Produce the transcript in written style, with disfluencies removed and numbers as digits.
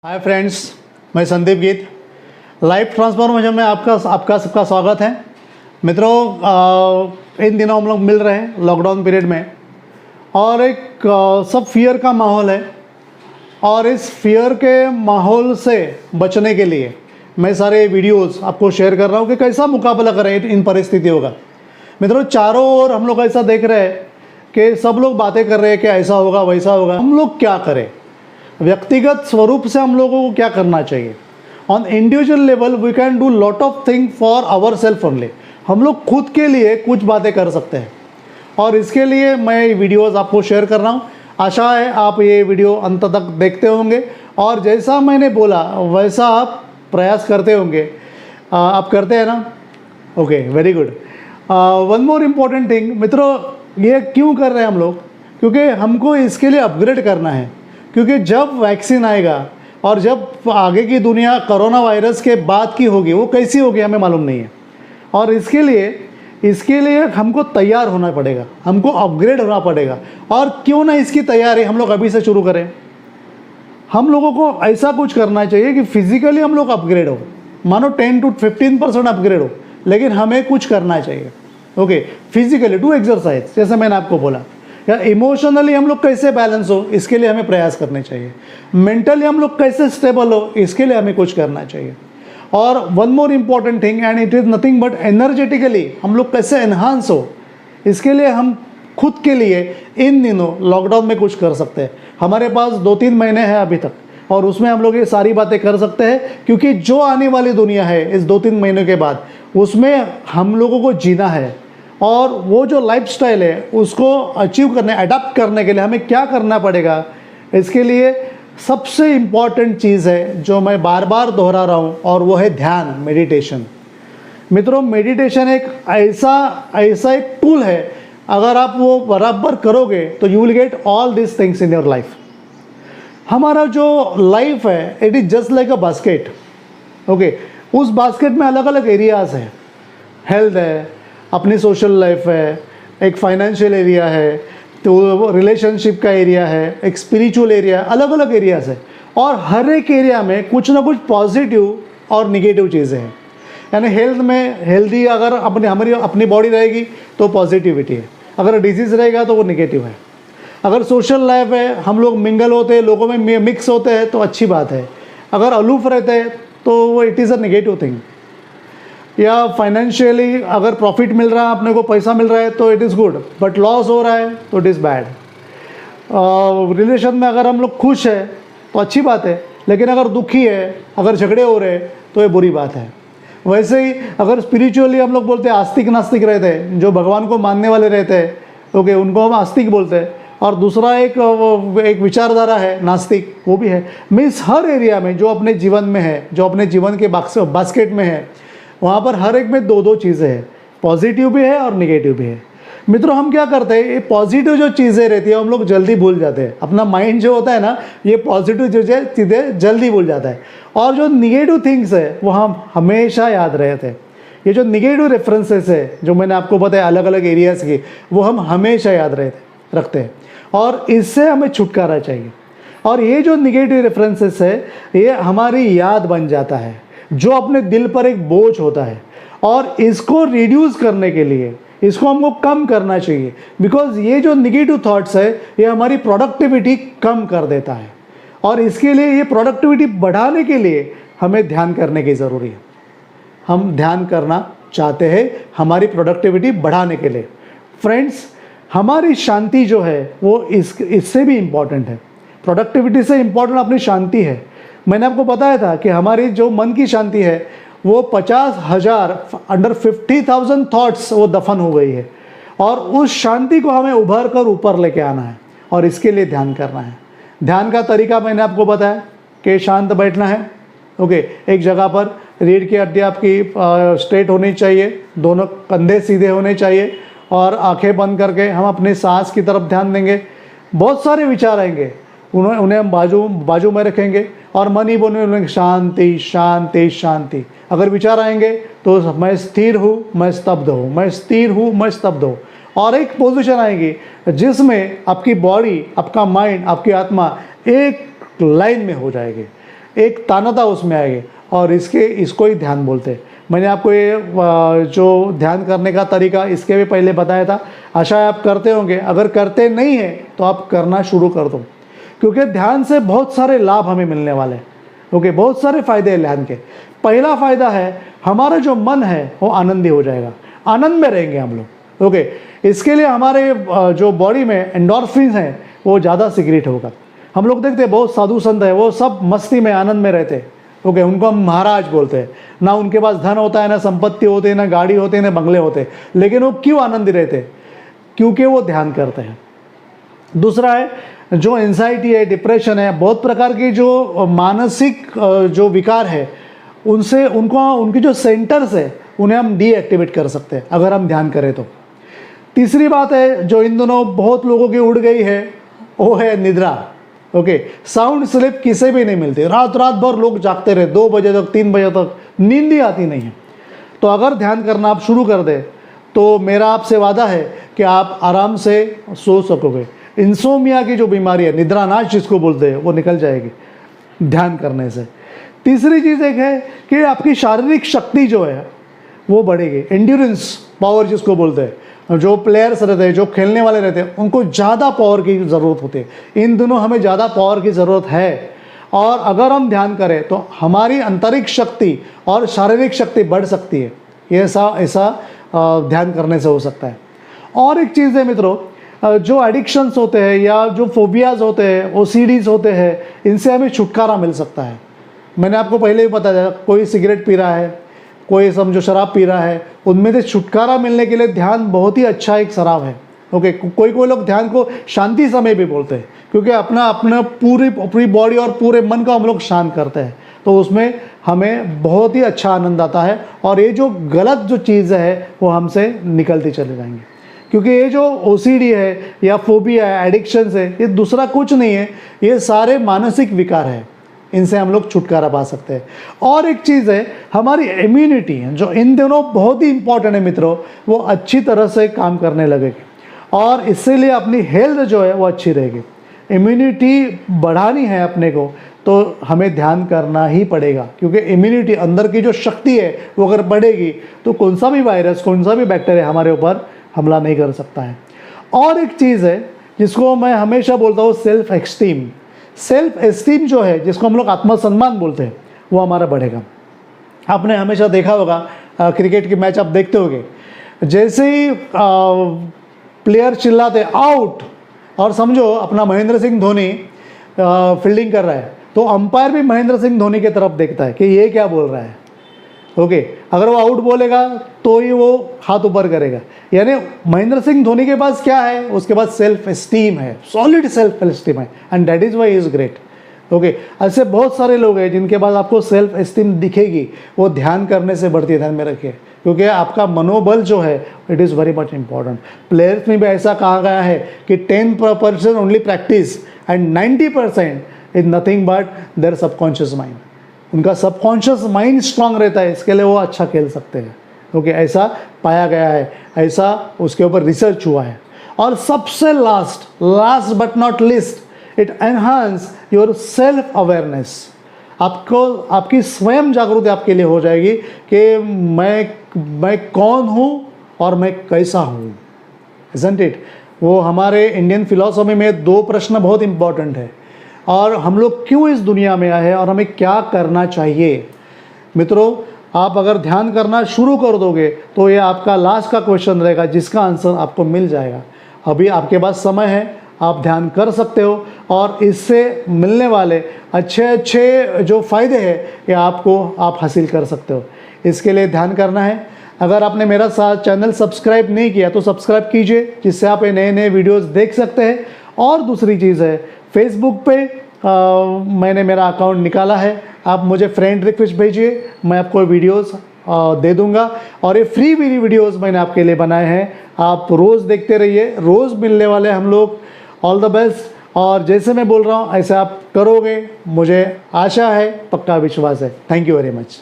Hi friends, मैं संदीप गीत। Life transformation में आपका सबका स्वागत है। मित्रों, इन दिनों हम लोग मिल रहे हैं लॉकडाउन पीरियड में और एक सब फियर का माहौल है और इस फियर के माहौल से बचने के लिए मैं सारे वीडियोस आपको शेयर कर रहा हूँ कि कैसा मुकाबला करें इन परिस्थितियों का। मित्रों, चारों ओर हम लोग ऐसा देख रहे हैं कि सब लोग बातें कर रहे हैं कि ऐसा होगा वैसा होगा। हम लोग क्या करें? व्यक्तिगत स्वरूप से हम लोगों को क्या करना चाहिए? On individual level we can do lot of thing for our self only. हम लोग खुद के लिए कुछ बातें कर सकते हैं और इसके लिए मैं वीडियोस आपको शेयर कर रहा हूँ। आशा है आप ये वीडियो अंत तक देखते होंगे और जैसा मैंने बोला वैसा आप प्रयास करते होंगे। आप करते हैं ना? Okay, very good. One more important thing मित्रों, ये क्यों कर रहे हैं हम लोग? क्योंकि हमको इसके लिए अपग्रेड करना है। क्योंकि जब वैक्सीन आएगा और जब आगे की दुनिया कोरोना वायरस के बाद की होगी, वो कैसी होगी हमें मालूम नहीं है। और इसके लिए हमको तैयार होना पड़ेगा, हमको अपग्रेड होना पड़ेगा। और क्यों ना इसकी तैयारी हम लोग अभी से शुरू करें। हम लोगों को ऐसा कुछ करना चाहिए कि फिजिकली हम लोग अपग्रेड हो, मानो 10 to 15% अपग्रेड हो, लेकिन हमें कुछ करना चाहिए। ओके, फिजिकली डू एक्सरसाइज, जैसे मैंने आपको बोला। या इमोशनली हम लोग कैसे बैलेंस हो, इसके लिए हमें प्रयास करने चाहिए। मेंटली हम लोग कैसे स्टेबल हो, इसके लिए हमें कुछ करना चाहिए। और one more important thing, and it is nothing but energetically हम लोग कैसे एनहांस हो, इसके लिए हम खुद के लिए इन दिनों लॉकडाउन में कुछ कर सकते हैं। हमारे पास 2-3 महीने हैं अभी तक और उसमें हम लोग ये सारी बातें कर सकते हैं, क्योंकि जो आने वाली दुनिया है इस 2-3 महीनों के बाद, उसमें हम लोगों को जीना है। और वो जो लाइफस्टाइल है उसको अचीव करने, अडॉप्ट करने के लिए हमें क्या करना पड़ेगा, इसके लिए सबसे इम्पॉर्टेंट चीज़ है जो मैं बार बार दोहरा रहा हूँ, और वो है ध्यान, मेडिटेशन। मित्रों, मेडिटेशन एक ऐसा एक टूल है, अगर आप वो बराबर करोगे तो you will get all this things in your life. हमारा जो लाइफ है it is just like a basket. Okay, उस बास्केट में अलग अलग एरियाज़ हैं। हेल्थ है, अपनी सोशल लाइफ है, एक फाइनेंशियल एरिया है, तो रिलेशनशिप का एरिया है, एक स्पिरिचुअल एरिया, अलग अलग एरियाज़ है। और हर एक एरिया में कुछ ना कुछ पॉजिटिव और निगेटिव चीज़ें हैं। यानी हेल्थ में, हेल्दी अगर हमारी अपनी बॉडी रहेगी तो पॉजिटिविटी है, अगर डिजीज़ रहेगा तो वो निगेटिव है। अगर सोशल लाइफ है, हम लोग मिंगल होते हैं, लोगों में मिक्स होते हैं तो अच्छी बात है। अगर अलूफ रहते हैं तो वो it is a negative thing. या फाइनेंशियली अगर प्रॉफिट मिल रहा है, अपने को पैसा मिल रहा है तो it is good, but loss हो रहा है तो इट इज़ बैड। रिलेशन में अगर हम लोग खुश है तो अच्छी बात है, लेकिन अगर दुखी है, अगर झगड़े हो रहे हैं तो ये बुरी बात है। वैसे ही अगर स्पिरिचुअली हम लोग बोलते हैं, आस्तिक नास्तिक रहते हैं, जो भगवान को मानने वाले रहते हैं, ओके, उनको हम आस्तिक बोलते हैं। और दूसरा एक विचारधारा है नास्तिक, वो भी है। मीन्स हर एरिया में जो अपने जीवन में है, जो अपने जीवन के बास्केट में है, वहाँ पर हर एक में 2-2 चीज़ें हैं, पॉजिटिव भी है और निगेटिव भी है। मित्रों, हम क्या करते हैं, ये पॉजिटिव जो चीज़ें रहती है हम लोग जल्दी भूल जाते हैं। अपना माइंड जो होता है ना, ये पॉजिटिव चीज़ें जल्दी भूल जाता है। और जो निगेटिव थिंग्स है वो हम हमेशा याद रहते हैं। ये जो निगेटिव रेफरेंसेस है जो मैंने आपको बताया अलग अलग एरियाज़ की, वो हम हमेशा याद रखते हैं और इससे हमें छुटकारा चाहिए। और ये जो निगेटिव रेफरेंसेस है ये हमारी याद बन जाता है, जो अपने दिल पर एक बोझ होता है। और इसको रिड्यूस करने के लिए इसको हमको कम करना चाहिए, बिकॉज ये जो निगेटिव थॉट्स है ये हमारी प्रोडक्टिविटी कम कर देता है। और इसके लिए, ये प्रोडक्टिविटी बढ़ाने के लिए हमें ध्यान करने की ज़रूरी है। हम ध्यान करना चाहते हैं हमारी प्रोडक्टिविटी बढ़ाने के लिए। फ्रेंड्स, हमारी शांति जो है वो इससे भी इम्पॉर्टेंट है। प्रोडक्टिविटी से इम्पॉर्टेंट अपनी शांति है। मैंने आपको बताया था कि हमारी जो मन की शांति है वो 50,000 अंडर 50,000 थॉट्स वो दफन हो गई है। और उस शांति को हमें उभर कर ऊपर लेके आना है और इसके लिए ध्यान करना है। ध्यान का तरीका मैंने आपको बताया कि शांत बैठना है। ओके, एक जगह पर रीढ़ की हड्डी आपकी स्ट्रेट होनी चाहिए, दोनों कंधे सीधे होने चाहिए और आंखें बंद करके हम अपनी सांस की तरफ ध्यान देंगे। बहुत सारे विचार आएंगे, उन्हें हम बाजू में रखेंगे और मन ही बोलेंगे शांति शांति शांति। अगर विचार आएंगे तो मैं स्थिर हूँ, मैं स्तब्ध हूँ, मैं स्थिर हूँ, मैं स्तब्ध हूँ। और एक पोजीशन आएगी जिसमें आपकी बॉडी, आपका माइंड, आपकी आत्मा एक लाइन में हो जाएगी। एक तानता उसमें आएगी, और इसको ही ध्यान बोलते हैं। मैंने आपको ये जो ध्यान करने का तरीका इसके भी पहले बताया था, आशा है आप करते होंगे। अगर करते नहीं हैं तो आप करना शुरू कर दो, क्योंकि ध्यान से बहुत सारे लाभ हमें मिलने वाले हैं। ओके, बहुत सारे फायदे हैं ध्यान के। पहला फायदा है, हमारा जो मन है वो आनंदी हो जाएगा, आनंद में रहेंगे हम लोग। ओके, इसके लिए हमारे जो बॉडी में एंडोर्फिन है वो ज़्यादा सिक्रेट होगा। हम लोग देखते हैं बहुत साधु संत है, वो सब मस्ती में आनंद में रहते हैं। ओके, उनको हम महाराज बोलते हैं। ना उनके पास धन होता है, ना संपत्ति होती है, ना गाड़ी होती है, ना बंगले होते, लेकिन वो क्यों आनंदी रहते? क्योंकि वो ध्यान करते हैं। दूसरा है, जो एंजाइटी है, डिप्रेशन है, बहुत प्रकार की जो मानसिक जो विकार है, उनकी जो सेंटर्स है उन्हें हम डीएक्टिवेट कर सकते हैं अगर हम ध्यान करें तो। तीसरी बात है, जो इन दोनों बहुत लोगों की उड़ गई है, वो है निद्रा। ओके, साउंड स्लीप किसे भी नहीं मिलती, रात भर लोग जागते रहे, 2 बजे तक, 3 बजे तक, नींद ही आती नहीं है। तो अगर ध्यान करना आप शुरू कर दें तो मेरा आपसे वादा है कि आप आराम से सो सकोगे। इंसोमिया की जो बीमारी है, निद्रानाश जिसको बोलते हैं, वो निकल जाएगी ध्यान करने से। तीसरी चीज़ एक है कि आपकी शारीरिक शक्ति जो है वो बढ़ेगी, एंड्योरेंस पावर जिसको बोलते हैं। जो प्लेयर्स रहते हैं, जो खेलने वाले रहते हैं, उनको ज़्यादा पावर की ज़रूरत होती है। इन दोनों हमें ज़्यादा पावर की ज़रूरत है, और अगर हम ध्यान करें तो हमारी आंतरिक शक्ति और शारीरिक शक्ति बढ़ सकती है। ऐसा ध्यान करने से हो सकता है। और एक चीज़ है मित्रों, जो एडिक्शंस होते हैं या जो फोबियाज़ होते हैं, ओसीडीज होते हैं, इनसे हमें छुटकारा मिल सकता है। मैंने आपको पहले ही बताया, कोई सिगरेट पी रहा है, कोई समझो शराब पी रहा है, उनमें से छुटकारा मिलने के लिए ध्यान बहुत ही अच्छा एक शराब है। ओके, कोई लोग ध्यान को शांति समय भी बोलते हैं, क्योंकि अपना पूरी बॉडी और पूरे मन को हम लोग शांत करते हैं, तो उसमें हमें बहुत ही अच्छा आनंद आता है, और ये जो गलत जो चीज़ है वो हमसे निकलती चले जाएंगी। क्योंकि ये जो ओसीडी है या फोबिया है, एडिक्शंस है, ये दूसरा कुछ नहीं है, ये सारे मानसिक विकार है। इनसे हम लोग छुटकारा पा सकते हैं। और एक चीज़ है, हमारी इम्यूनिटी है, जो इन दोनों बहुत ही इंपॉर्टेंट है मित्रों, वो अच्छी तरह से काम करने लगेगी, और इसीलिए अपनी हेल्थ जो है वो अच्छी रहेगी। इम्यूनिटी बढ़ानी है अपने को, तो हमें ध्यान करना ही पड़ेगा, क्योंकि इम्यूनिटी अंदर की जो शक्ति है वो अगर बढ़ेगी तो कौन सा भी वायरस, कौन सा भी बैक्टीरिया हमारे ऊपर हमला नहीं कर सकता है। और एक चीज़ है जिसको मैं हमेशा बोलता हूँ, सेल्फ एस्टीम जो है, जिसको हम लोग आत्मसम्मान बोलते हैं, वो हमारा बढ़ेगा। आपने हमेशा देखा होगा, क्रिकेट की मैच आप देखते होंगे, जैसे ही प्लेयर चिल्लाते आउट, और समझो अपना महेंद्र सिंह धोनी फील्डिंग कर रहा है, तो अंपायर भी महेंद्र सिंह धोनी की तरफ देखता है कि ये क्या बोल रहा है। ओके, अगर वो आउट बोलेगा तो ही वो हाथ ऊपर करेगा। यानी महेंद्र सिंह धोनी के पास क्या है, उसके पास सेल्फ एस्टीम है, सॉलिड सेल्फ एस्टीम है, and that is why is great. Okay, ऐसे बहुत सारे लोग हैं जिनके पास आपको सेल्फ एस्टीम दिखेगी, वो ध्यान करने से बढ़ती है। ध्यान में रखिए, क्योंकि आपका मनोबल जो है it is very much important. Players में भी ऐसा कहा गया है कि 10% only practice and 90% is nothing but there subconscious mind. उनका सबकॉन्शियस माइंड स्ट्रांग रहता है, इसके लिए वो अच्छा खेल सकते हैं। ओके, ऐसा पाया गया है, ऐसा उसके ऊपर रिसर्च हुआ है। और सबसे last but not least, it enhance your self awareness. आपको आपकी स्वयं जागृति आपके लिए हो जाएगी कि मैं कौन हूँ और मैं कैसा हूँ। Isn't it? वो हमारे इंडियन फिलॉसफी में 2 प्रश्न बहुत इंपॉर्टेंट है, और हम लोग क्यों इस दुनिया में आए हैं और हमें क्या करना चाहिए। मित्रों, आप अगर ध्यान करना शुरू कर दोगे तो ये आपका लास्ट का क्वेश्चन रहेगा, जिसका आंसर आपको मिल जाएगा। अभी आपके पास समय है, आप ध्यान कर सकते हो, और इससे मिलने वाले अच्छे जो फ़ायदे हैं ये आप हासिल कर सकते हो। इसके लिए ध्यान करना है। अगर आपने मेरा चैनल सब्सक्राइब नहीं किया तो सब्सक्राइब कीजिए, जिससे आप ये नए वीडियोज़ देख सकते हैं। और दूसरी चीज़ है, फेसबुक पे मैंने मेरा अकाउंट निकाला है, आप मुझे फ्रेंड रिक्वेस्ट भेजिए, मैं आपको वीडियोस दे दूंगा। और ये फ्री वीडियोस मैंने आपके लिए बनाए हैं, आप रोज़ देखते रहिए, रोज़ मिलने वाले हम लोग। All the best. और जैसे मैं बोल रहा हूँ ऐसे आप करोगे, मुझे आशा है, पक्का विश्वास है। Thank you very much.